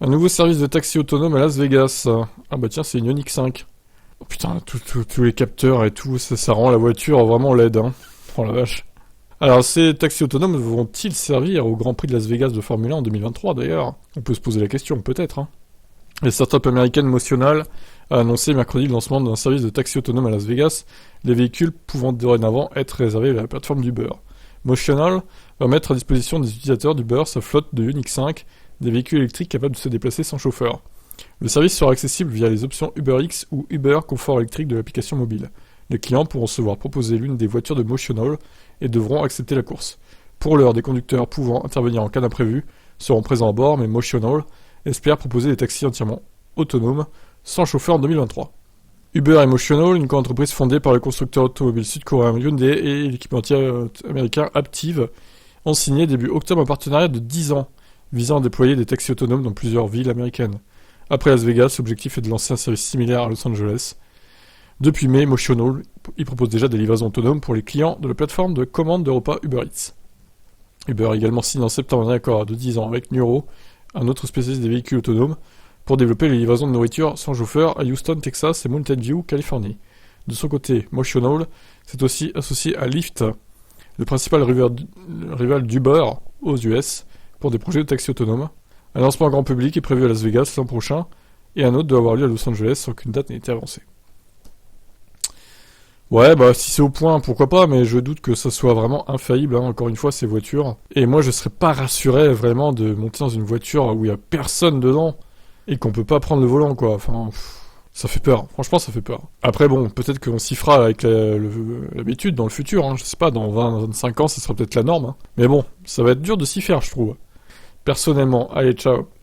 Un nouveau service de taxi autonome à Las Vegas. Ah bah tiens, c'est une Ioniq 5. Oh putain, tous les capteurs et tout, ça rend la voiture vraiment laide, hein. Oh la vache. Alors, ces taxis autonomes vont-ils servir au Grand Prix de Las Vegas de Formule 1 en 2023 d'ailleurs? On peut se poser la question, peut-être, hein. La startup américaine Motional a annoncé mercredi le lancement d'un service de taxi autonome à Las Vegas, les véhicules pouvant dorénavant être réservés à la plateforme d'Uber. Motional va mettre à disposition des utilisateurs d'Uber sa flotte de Ioniq 5, des véhicules électriques capables de se déplacer sans chauffeur. Le service sera accessible via les options UberX ou Uber Confort électrique de l'application mobile. Les clients pourront se voir proposer l'une des voitures de Motional et devront accepter la course. Pour l'heure, des conducteurs pouvant intervenir en cas d'imprévu seront présents à bord, mais Motional espère proposer des taxis entièrement autonomes, sans chauffeur en 2023. Uber Emotional, une co-entreprise fondée par le constructeur automobile sud-coréen Hyundai et l'équipementier américain Aptiv, ont signé début octobre un partenariat de 10 ans visant à déployer des taxis autonomes dans plusieurs villes américaines. Après Las Vegas, l'objectif est de lancer un service similaire à Los Angeles. Depuis mai, Motional y propose déjà des livraisons autonomes pour les clients de la plateforme de commande de repas Uber Eats. Uber a également signé en septembre un accord de 10 ans avec Nuro, un autre spécialiste des véhicules autonomes, pour développer les livraisons de nourriture sans chauffeur à Houston, Texas et Mountain View, Californie. De son côté, Motional s'est aussi associé à Lyft, le principal rival d'Uber aux US, pour des projets de taxi autonomes. Un lancement grand public est prévu à Las Vegas l'an prochain, et un autre doit avoir lieu à Los Angeles sans qu'une date n'ait été avancée. Ouais, bah si c'est au point, pourquoi pas, mais je doute que ça soit vraiment infaillible, hein, encore une fois, ces voitures. Et moi, je serais pas rassuré vraiment de monter dans une voiture où il y a personne dedans, et qu'on peut pas prendre le volant, quoi. Enfin, ça fait peur, franchement, ça fait peur. Après, bon, peut-être qu'on s'y fera avec l'habitude dans le futur, hein, je sais pas, dans 20-25 ans, ça sera peut-être la norme, hein. Mais bon, ça va être dur de s'y faire, je trouve. Personnellement, allez, ciao.